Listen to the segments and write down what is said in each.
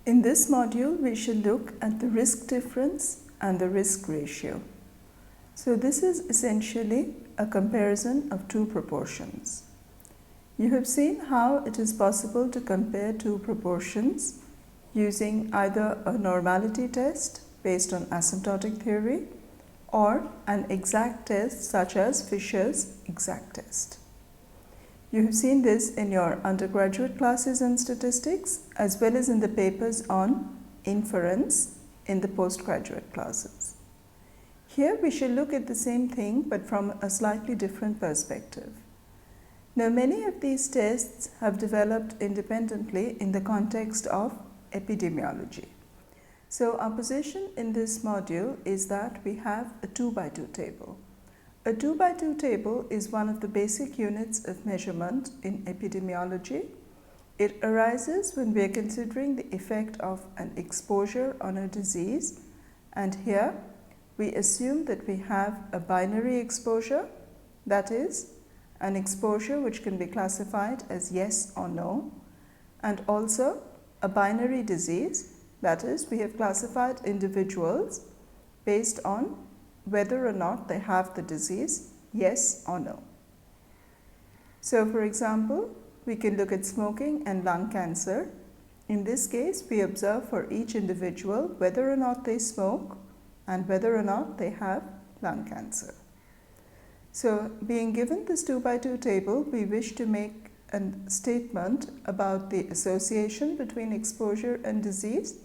In this module, we shall look at the risk difference and the risk ratio. So this is essentially a comparison of two proportions. You have seen how it is possible to compare two proportions using either a normality test based on asymptotic theory or an exact test such as Fisher's exact test. You have seen this in your undergraduate classes in statistics as well as in the papers on inference in the postgraduate classes. Here we shall look at the same thing but from a slightly different perspective. Now, many of these tests have developed independently in the context of epidemiology. So our position in this module is that we have a 2x2 table. A 2x2 table is one of the basic units of measurement in epidemiology. It arises when we are considering the effect of an exposure on a disease, and here we assume that we have a binary exposure, that is, an exposure which can be classified as yes or no, and also a binary disease, that is, we have classified individuals based on whether or not they have the disease, yes or no. So, for example, we can look at smoking and lung cancer. In this case, we observe for each individual whether or not they smoke and whether or not they have lung cancer. So, being given this 2x2 table, we wish to make a statement about the association between exposure and disease.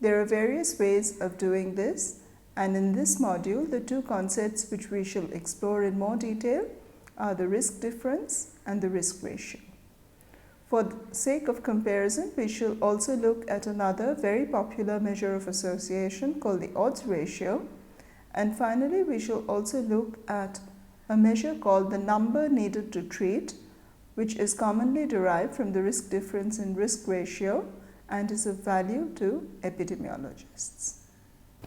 There are various ways of doing this, and in this module, the two concepts which we shall explore in more detail are the risk difference and the risk ratio. For the sake of comparison, we shall also look at another very popular measure of association called the odds ratio, and finally, we shall also look at a measure called the number needed to treat, which is commonly derived from the risk difference and risk ratio and is of value to epidemiologists.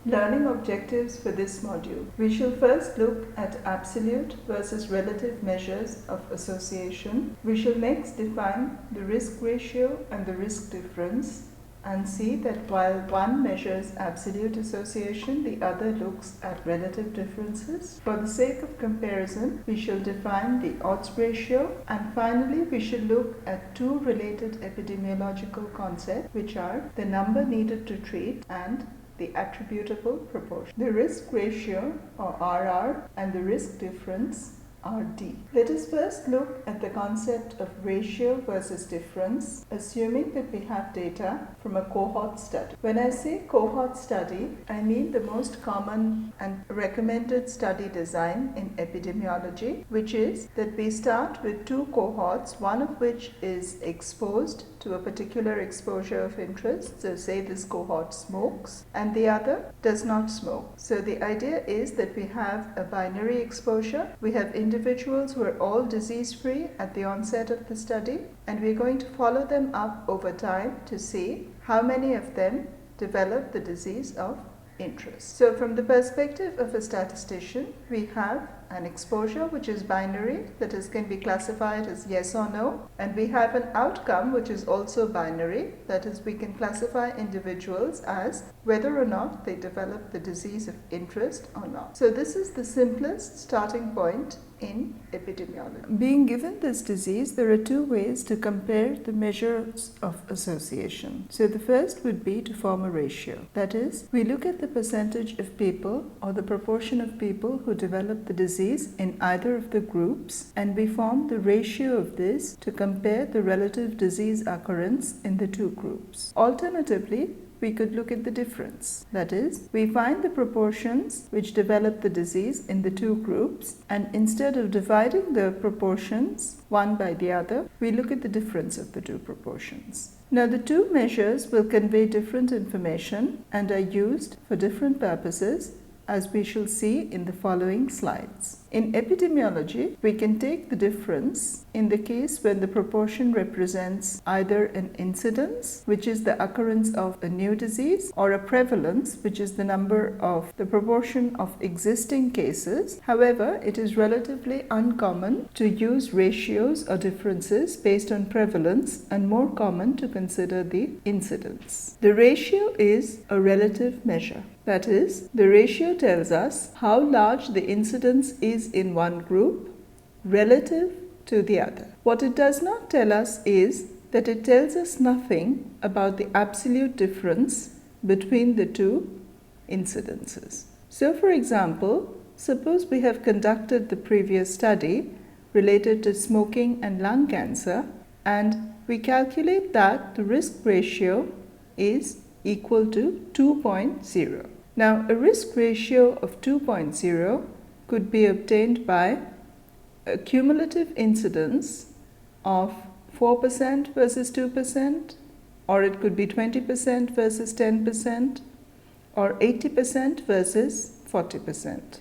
Learning objectives for this module. We shall first look at absolute versus relative measures of association. We shall next define the risk ratio and the risk difference and see that while one measures absolute association, the other looks at relative differences. For the sake of comparison, we shall define the odds ratio, and finally we shall look at two related epidemiological concepts, which are the number needed to treat and the attributable proportion. The risk ratio, or RR, and the risk difference, RD. Let us first look at the concept of ratio versus difference, assuming that we have data from a cohort study. When I say cohort study, I mean the most common and recommended study design in epidemiology, which is that we start with two cohorts, one of which is exposed to a particular exposure of interest, so say this cohort smokes, and the other does not smoke. So the idea is that we have a binary exposure. We have individuals who are all disease-free at the onset of the study, and we're going to follow them up over time to see how many of them develop the disease of interest. So from the perspective of a statistician, we have an exposure which is binary, that is, can be classified as yes or no, and we have an outcome which is also binary, that is, we can classify individuals as whether or not they develop the disease of interest or not. So this is the simplest starting point in epidemiology. Being given this disease, there are two ways to compare the measures of association. So the first would be to form a ratio. That is, we look at the percentage of people or the proportion of people who develop the disease in either of the groups, and we form the ratio of this to compare the relative disease occurrence in the two groups. Alternatively, we could look at the difference. That is, we find the proportions which develop the disease in the two groups, and instead of dividing the proportions one by the other, we look at the difference of the two proportions. Now, the two measures will convey different information and are used for different purposes, as we shall see in the following slides. In epidemiology, we can take the difference in the case when the proportion represents either an incidence, which is the occurrence of a new disease, or a prevalence, which is the number of the proportion of existing cases. However, it is relatively uncommon to use ratios or differences based on prevalence and more common to consider the incidence. The ratio is a relative measure. That is, the ratio tells us how large the incidence is in one group relative to the other. What it does not tell us is that it tells us nothing about the absolute difference between the two incidences. So, for example, suppose we have conducted the previous study related to smoking and lung cancer, and we calculate that the risk ratio is equal to 2.0. Now, a risk ratio of 2.0 could be obtained by a cumulative incidence of 4% versus 2%, or it could be 20% versus 10%, or 80% versus 40%.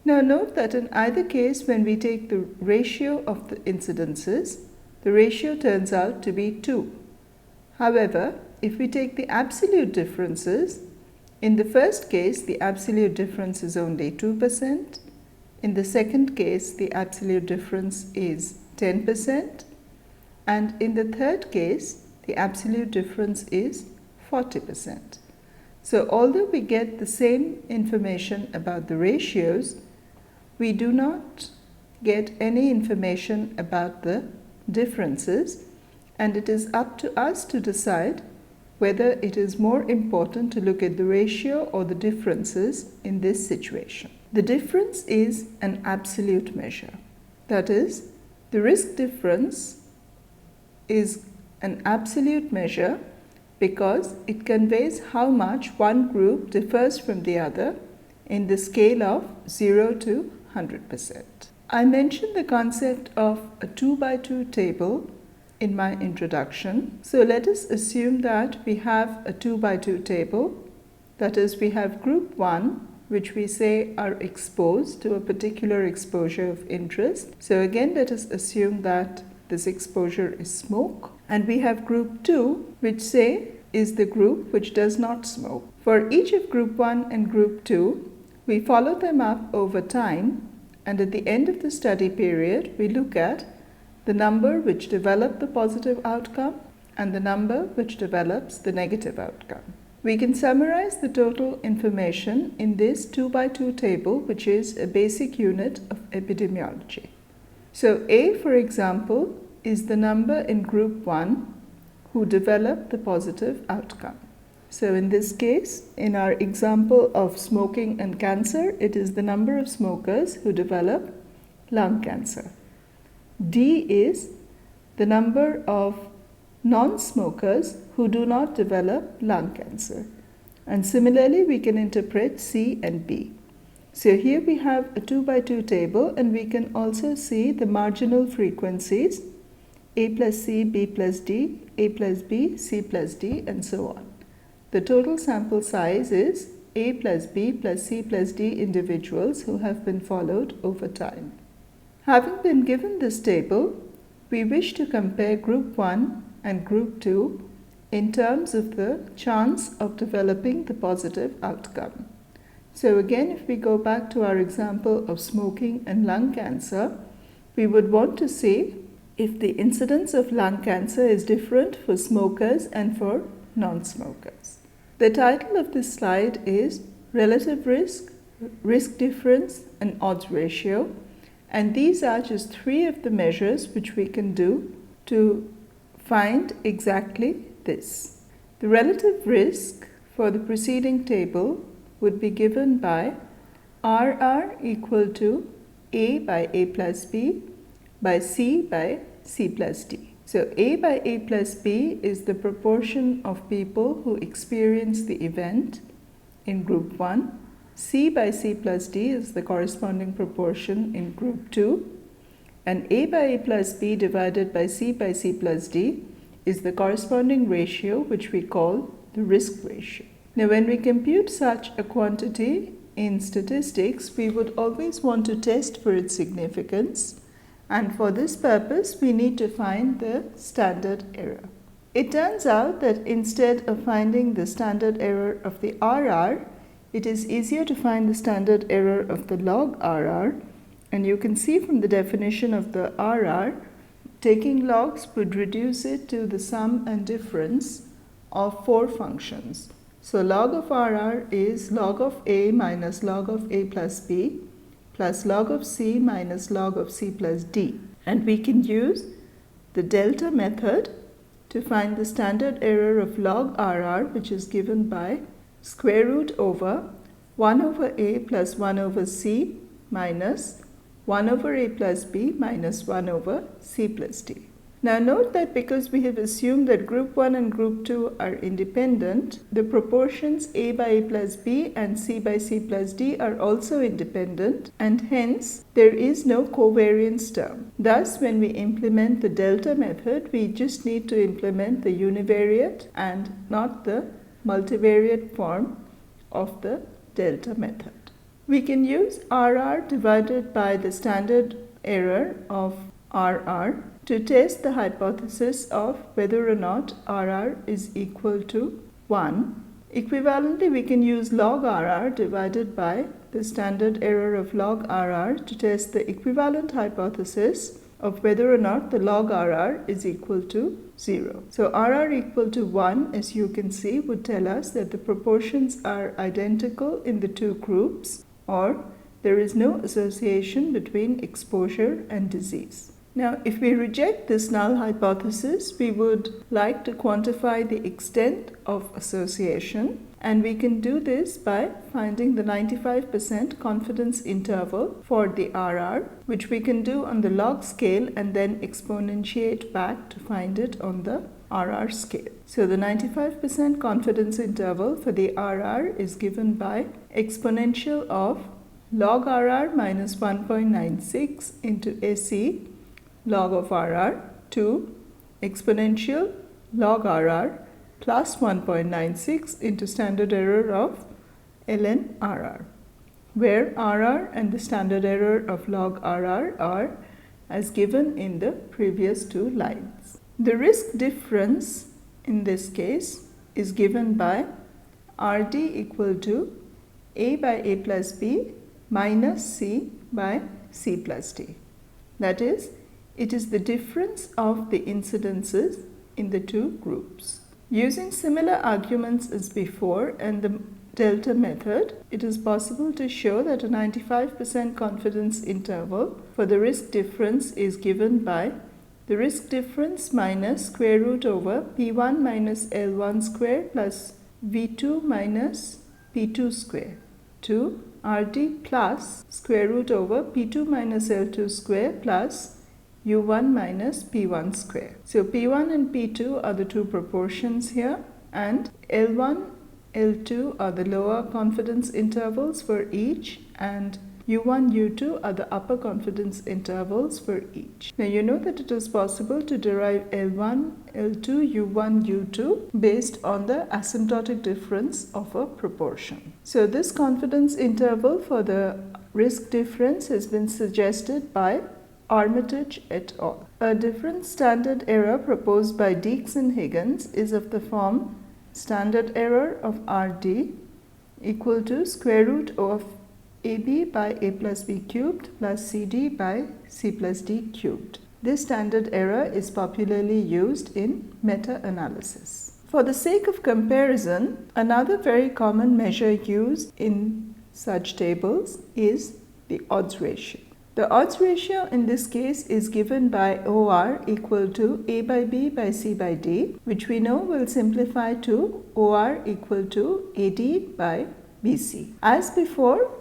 Now, note that in either case, when we take the ratio of the incidences, the ratio turns out to be 2. However, if we take the absolute differences, in the first case, the absolute difference is only 2%. In the second case, the absolute difference is 10%. And in the third case, the absolute difference is 40%. So, although we get the same information about the ratios, we do not get any information about the differences, and it is up to us to decide whether it is more important to look at the ratio or the differences in this situation. The difference is an absolute measure. That is, the risk difference is an absolute measure because it conveys how much one group differs from the other in the scale of 0 to 100%. I mentioned the concept of a 2x2 table in my introduction. So let us assume that we have a 2x2 table. That is, we have group 1, which we say are exposed to a particular exposure of interest. So again, let us assume that this exposure is smoke. And we have group 2, which say is the group which does not smoke. For each of group 1 and group 2, we follow them up over time, and at the end of the study period, we look at the number which develop the positive outcome and the number which develops the negative outcome. We can summarize the total information in this 2x2 table, which is a basic unit of epidemiology. So A, for example, is the number in group 1 who develop the positive outcome. So in this case, in our example of smoking and cancer, it is the number of smokers who develop lung cancer. D is the number of non-smokers who do not develop lung cancer. And similarly, we can interpret C and B. So here we have a 2x2 table, and we can also see the marginal frequencies A plus C, B plus D, A plus B, C plus D, and so on. The total sample size is A plus B plus C plus D individuals who have been followed over time. Having been given this table, we wish to compare group 1 and group 2 in terms of the chance of developing the positive outcome. So again, if we go back to our example of smoking and lung cancer, we would want to see if the incidence of lung cancer is different for smokers and for non-smokers. The title of this slide is Relative Risk, Risk Difference, and Odds Ratio. And these are just 3 of the measures which we can do to find exactly this. The relative risk for the preceding table would be given by RR equal to A by A plus B by C by C plus D. So A by A plus B is the proportion of people who experience the event in group 1. C by C plus D is the corresponding proportion in group 2, and A by A plus B divided by C plus D is the corresponding ratio which we call the risk ratio. Now when we compute such a quantity in statistics, we would always want to test for its significance, and for this purpose, we need to find the standard error. It turns out that instead of finding the standard error of the RR, it is easier to find the standard error of the log RR, and you can see from the definition of the RR, taking logs would reduce it to the sum and difference of 4 functions. So log of RR is log of A minus log of A plus B plus log of C minus log of C plus D. And we can use the delta method to find the standard error of log RR, which is given by square root over 1 over A plus 1 over C minus 1 over A plus B minus 1 over C plus D. Now note that because we have assumed that group 1 and group 2 are independent, the proportions A by A plus B and C by C plus D are also independent, and hence there is no covariance term. Thus, when we implement the delta method, we just need to implement the univariate and not the multivariate form of the delta method. We can use RR divided by the standard error of RR to test the hypothesis of whether or not RR is equal to 1. Equivalently, we can use log RR divided by the standard error of log RR to test the equivalent hypothesis of whether or not the log RR is equal to 0. So RR equal to 1, as you can see, would tell us that the proportions are identical in the two groups, or there is no association between exposure and disease. Now, if we reject this null hypothesis, we would like to quantify the extent of association, and we can do this by finding the 95% confidence interval for the RR, which we can do on the log scale and then exponentiate back to find it on the RR scale. So the 95% confidence interval for the RR is given by exponential of log RR minus 1.96 into SE log of RR to exponential log RR plus 1.96 into standard error of ln RR, where RR and the standard error of log RR are as given in the previous two lines. The risk difference in this case is given by RD equal to A by A plus B minus C by C plus D. That is, it is the difference of the incidences in the two groups. Using similar arguments as before and the delta method, it is possible to show that a 95% confidence interval for the risk difference is given by the risk difference minus square root over P1 minus L1 square plus V2 minus P2 square to RD plus square root over P2 minus L2 square plus U1 minus P1 square. So P1 and P2 are the two proportions here, and L1, L2 are the lower confidence intervals for each, and U1, U2 are the upper confidence intervals for each. Now you know that it is possible to derive L1, L2, U1, U2 based on the asymptotic difference of a proportion. So this confidence interval for the risk difference has been suggested by Armitage et al. A different standard error proposed by Deeks and Higgins is of the form standard error of RD equal to square root of AB by A plus B cubed plus CD by C plus D cubed. This standard error is popularly used in meta-analysis. For the sake of comparison, another very common measure used in such tables is the odds ratio. The odds ratio in this case is given by OR equal to A by B by C by D, which we know will simplify to OR equal to AD by BC. As before,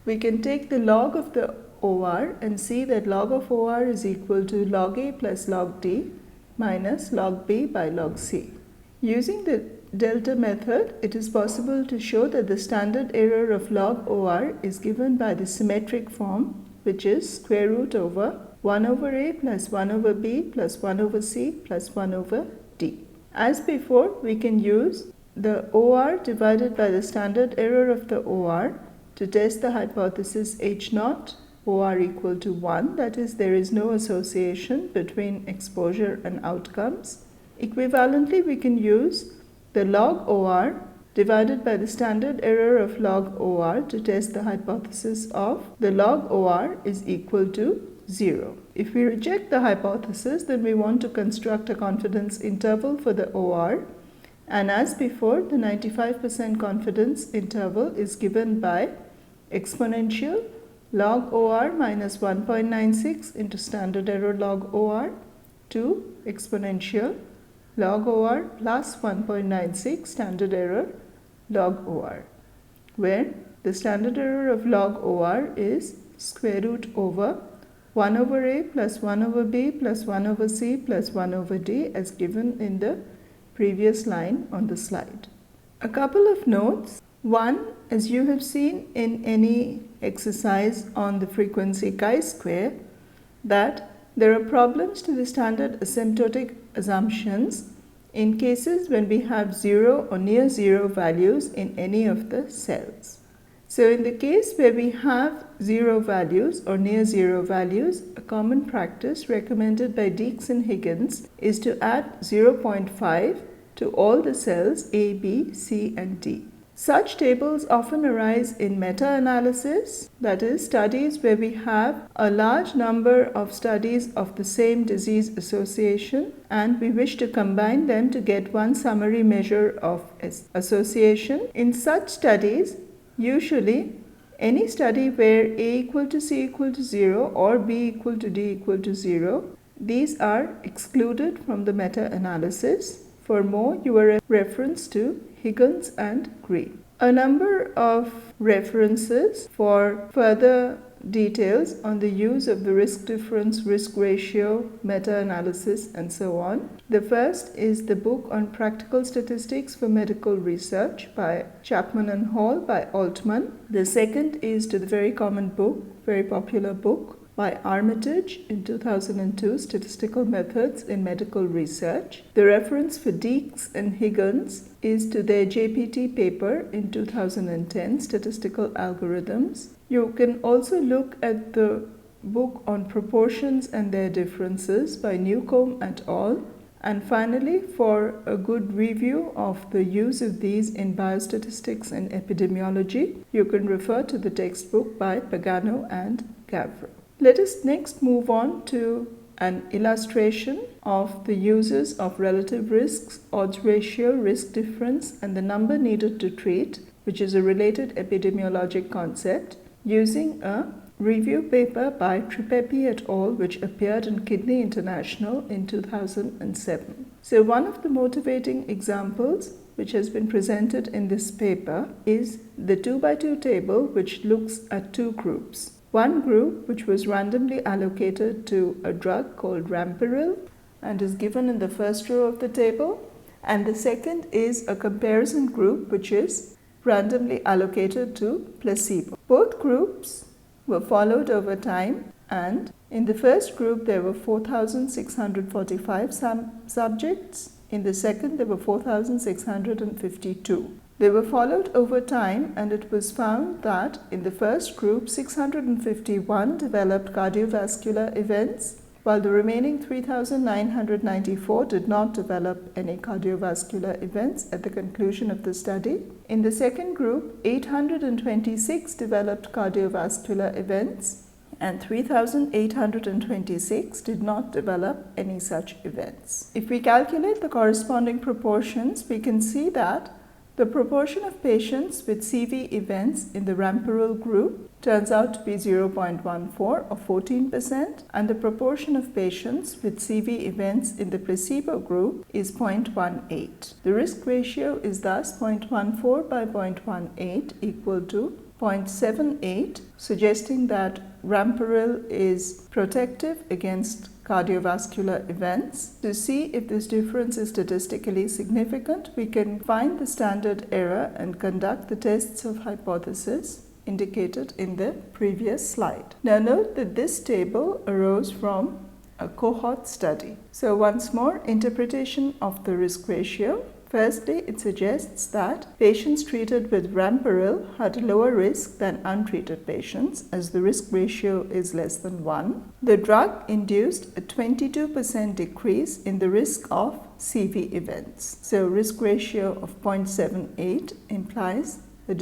we can take the log of the OR and see that log of OR is equal to log A plus log D minus log B by log C. Using the delta method, it is possible to show that the standard error of log OR is given by the symmetric form, which is square root over 1 over A plus 1 over B plus 1 over C plus 1 over D. As before, we can use the OR divided by the standard error of the OR to test the hypothesis H0 OR equal to 1, that is, there is no association between exposure and outcomes. Equivalently, we can use the log OR divided by the standard error of log OR to test the hypothesis of the log OR is equal to 0. If we reject the hypothesis, then we want to construct a confidence interval for the OR, and as before, the 95% confidence interval is given by exponential log OR minus 1.96 into standard error log OR to exponential log OR plus 1.96 standard error log OR, where the standard error of log OR is square root over 1 over A plus 1 over B plus 1 over C plus 1 over D as given in the previous line on the slide. A couple of notes. One, as you have seen in any exercise on the frequency chi-square, that there are problems to the standard asymptotic assumptions in cases when we have 0 or near 0 values in any of the cells. So in the case where we have 0 values or near 0 values, a common practice recommended by Deeks and Higgins is to add 0.5 to all the cells A, B, C and D. Such tables often arise in meta-analysis, that is, studies where we have a large number of studies of the same disease association and we wish to combine them to get one summary measure of association. In such studies, usually any study where A equal to C equal to 0 or B equal to D equal to 0, these are excluded from the meta-analysis. For more, you are reference to Higgins and Green. A number of references for further details on the use of the risk difference, risk ratio, meta-analysis and so on. The first is the book on practical statistics for medical research by Chapman and Hall by Altman. The second is to the very common book, very popular book by Armitage in 2002, Statistical Methods in Medical Research. The reference for Deeks and Higgins is to their JPT paper in 2010, Statistical Algorithms. You can also look at the book on proportions and their differences by Newcomb et al. And finally, for a good review of the use of these in biostatistics and epidemiology, you can refer to the textbook by Pagano and Gavro. Let us next move on to an illustration of the uses of relative risks, odds ratio, risk difference, and the number needed to treat, which is a related epidemiologic concept, using a review paper by Tripepi et al., which appeared in Kidney International in 2007. So one of the motivating examples which has been presented in this paper is the 2x2 table, which looks at two groups. One group which was randomly allocated to a drug called Rampiril and is given in the first row of the table, and the second is a comparison group which is randomly allocated to placebo. Both groups were followed over time, and in the first group there were 4,645 subjects, in the second there were 4,652. They were followed over time, and it was found that in the first group 651 developed cardiovascular events, while the remaining 3,994 did not develop any cardiovascular events at the conclusion of the study. In the second group, 826 developed cardiovascular events and 3,826 did not develop any such events. If we calculate the corresponding proportions, we can see that the proportion of patients with CV events in the Rampiril group turns out to be 0.14 or 14%, and the proportion of patients with CV events in the placebo group is 0.18. The risk ratio is thus 0.14 by 0.18 equal to 0.78, suggesting that Rampiril is protective against cardiovascular events. To see if this difference is statistically significant, we can find the standard error and conduct the tests of hypothesis indicated in the previous slide. Now note that this table arose from a cohort study. So once more, interpretation of the risk ratio. Firstly, it suggests that patients treated with Ramperil had a lower risk than untreated patients, as the risk ratio is less than 1. The drug induced a 22% decrease in the risk of CV events. So risk ratio of 0.78 implies a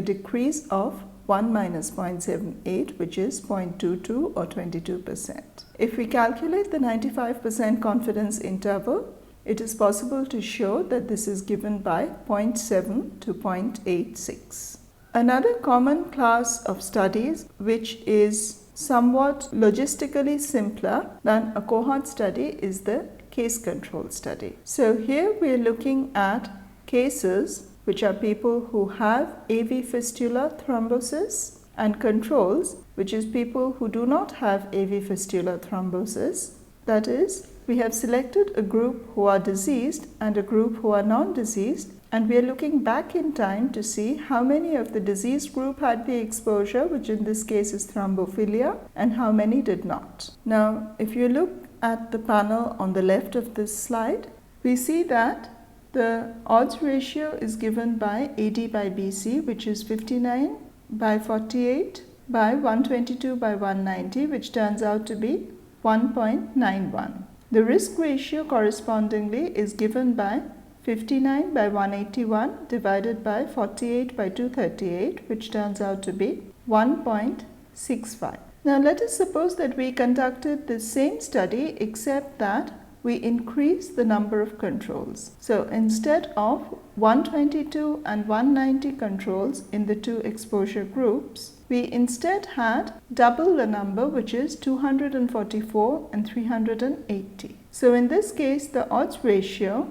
decrease of 1 minus 0.78, which is 0.22 or 22%. If we calculate the 95% confidence interval, it is possible to show that this is given by 0.7 to 0.86. Another common class of studies which is somewhat logistically simpler than a cohort study is the case control study. So here we are looking at cases which are people who have AV fistula thrombosis, and controls, which is people who do not have AV fistula thrombosis. That is, we have selected a group who are diseased and a group who are non-diseased, and we are looking back in time to see how many of the diseased group had the exposure, which in this case is thrombophilia, and how many did not. Now, if you look at the panel on the left of this slide, we see that the odds ratio is given by AD by BC, which is 59 by 48 by 122 by 190, which turns out to be 1.91. The risk ratio correspondingly is given by 59 by 181 divided by 48 by 238, which turns out to be 1.65. Now let us suppose that we conducted the same study except that we increase the number of controls. So instead of 122 and 190 controls in the two exposure groups, we instead had double the number, which is 244 and 380. So in this case, the odds ratio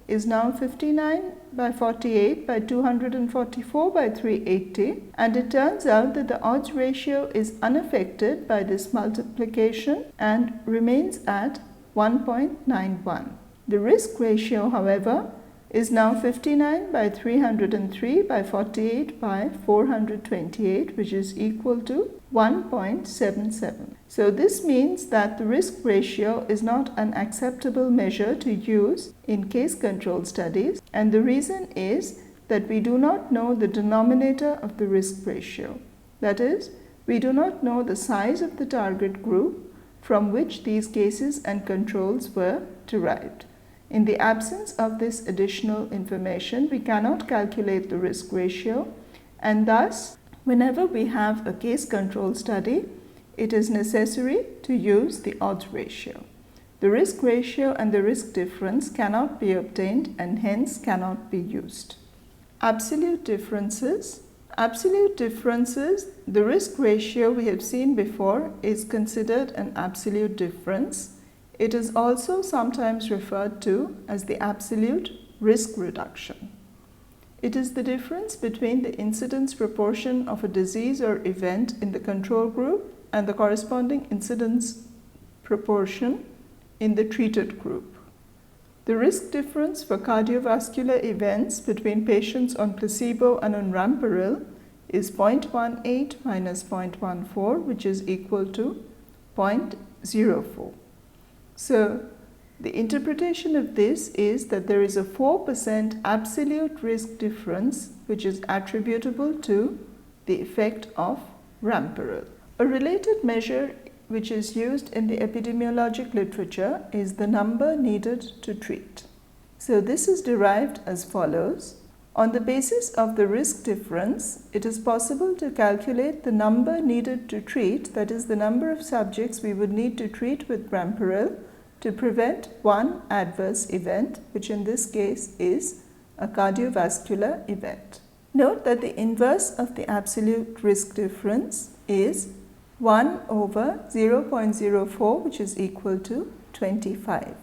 is now 59 by 48 by 244 by 380, and it turns out that the odds ratio is unaffected by this multiplication and remains at 1.91. The risk ratio, however, is now 59 by 303 by 48 by 428, which is equal to 1.77. So this means that the risk ratio is not an acceptable measure to use in case control studies, and the reason is that we do not know the denominator of the risk ratio. That is, we do not know the size of the target group from which these cases and controls were derived. In the absence of this additional information, we cannot calculate the risk ratio, and thus, whenever we have a case control study, it is necessary to use the odds ratio. The risk ratio and the risk difference cannot be obtained and hence cannot be used. Absolute differences. Absolute differences, the risk ratio we have seen before is considered an absolute difference. It is also sometimes referred to as the absolute risk reduction. It is the difference between the incidence proportion of a disease or event in the control group and the corresponding incidence proportion in the treated group. The risk difference for cardiovascular events between patients on placebo and on Ramperil is 0.18 minus 0.14, which is equal to 0.04. So, the interpretation of this is that there is a 4% absolute risk difference which is attributable to the effect of Ramperil. A related measure which is used in the epidemiologic literature is the number needed to treat. So this is derived as follows. On the basis of the risk difference, it is possible to calculate the number needed to treat, that is the number of subjects we would need to treat with Ramperil to prevent one adverse event, which in this case is a cardiovascular event. Note that the inverse of the absolute risk difference is 1 over 0.04, which is equal to 25.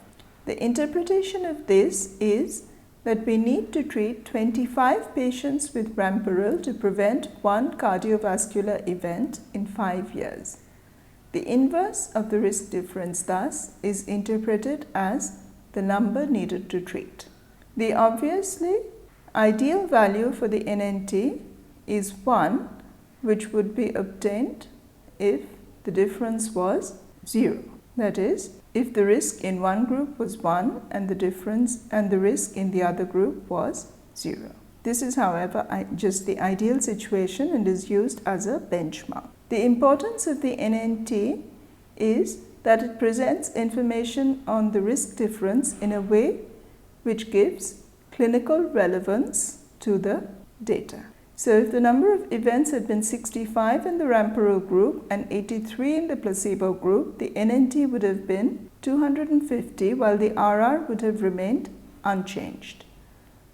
The interpretation of this is that we need to treat 25 patients with Ramperil to prevent one cardiovascular event in 5 years. The inverse of the risk difference thus is interpreted as the number needed to treat. The obviously ideal value for the NNT is 1, which would be obtained if the difference was 0. That is, if the risk in one group was 1 and the risk in the other group was 0. This is, however, just the ideal situation and is used as a benchmark. The importance of the NNT is that it presents information on the risk difference in a way which gives clinical relevance to the data. So if the number of events had been 65 in the Ramperl group and 83 in the placebo group, the NNT would have been 250 while the RR would have remained unchanged.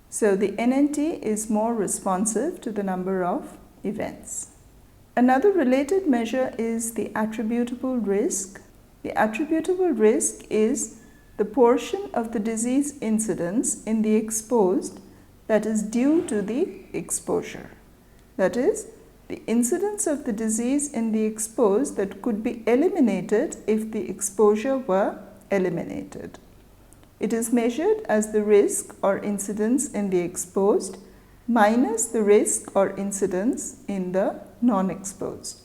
So the NNT is more responsive to the number of events. Another related measure is the attributable risk. The attributable risk is the portion of the disease incidence in the exposed that is due to the exposure. That is, the incidence of the disease in the exposed that could be eliminated if the exposure were eliminated. It is measured as the risk or incidence in the exposed minus the risk or incidence in the non-exposed.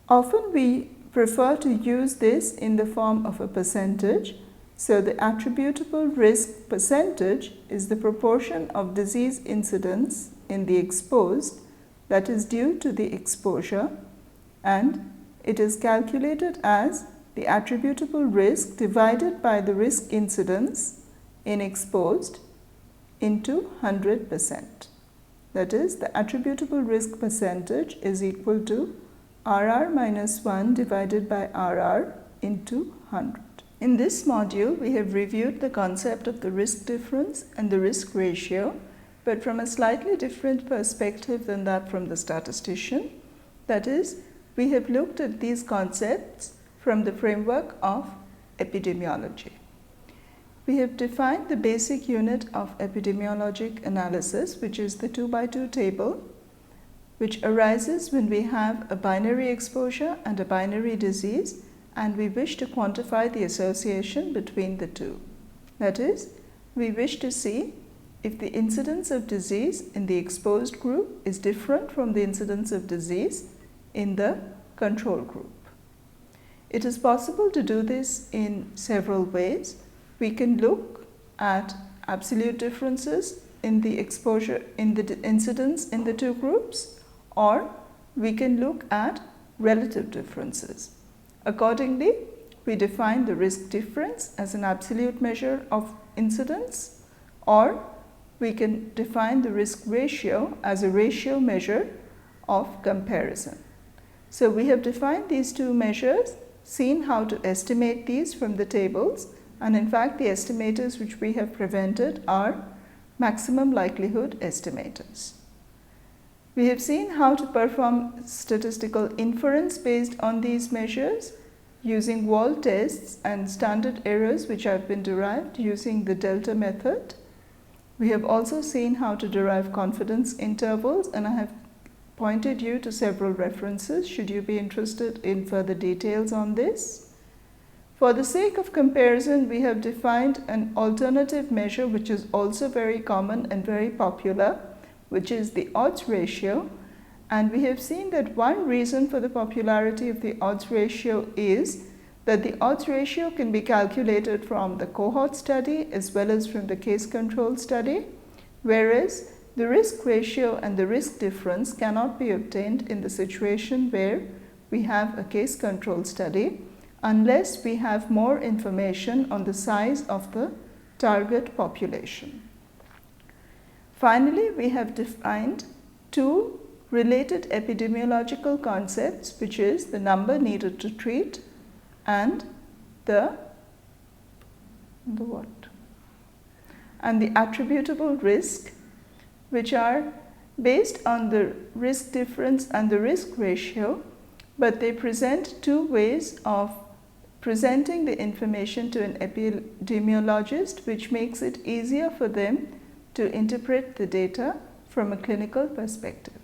Often we prefer to use this in the form of a percentage. So the attributable risk percentage is the proportion of disease incidence in the exposed that is due to the exposure, and it is calculated as the attributable risk divided by the risk incidence in exposed into 100%. That is, the attributable risk percentage is equal to RR minus 1 divided by RR into 100. In this module, we have reviewed the concept of the risk difference and the risk ratio, but from a slightly different perspective than that from the statistician. That is, we have looked at these concepts from the framework of epidemiology. We have defined the basic unit of epidemiologic analysis, which is the 2x2 table, which arises when we have a binary exposure and a binary disease, and we wish to quantify the association between the two. That is, we wish to see if the incidence of disease in the exposed group is different from the incidence of disease in the control group. It is possible to do this in several ways. We can look at absolute differences in the exposure, in the incidence in the two groups, or we can look at relative differences. Accordingly, we define the risk difference as an absolute measure of incidence, or we can define the risk ratio as a ratio measure of comparison. So we have defined these two measures, seen how to estimate these from the tables, and in fact the estimators which we have presented are maximum likelihood estimators. We have seen how to perform statistical inference based on these measures using wall tests and standard errors which have been derived using the delta method. We have also seen how to derive confidence intervals, and I have pointed you to several references should you be interested in further details on this. For the sake of comparison, we have defined an alternative measure which is also very common and very popular, which is the odds ratio, and we have seen that one reason for the popularity of the odds ratio is that the odds ratio can be calculated from the cohort study as well as from the case control study, whereas the risk ratio and the risk difference cannot be obtained in the situation where we have a case control study unless we have more information on the size of the target population. Finally, we have defined two related epidemiological concepts, which is the number needed to treat and the attributable risk, which are based on the risk difference and the risk ratio, but they present two ways of presenting the information to an epidemiologist, which makes it easier for them to interpret the data from a clinical perspective.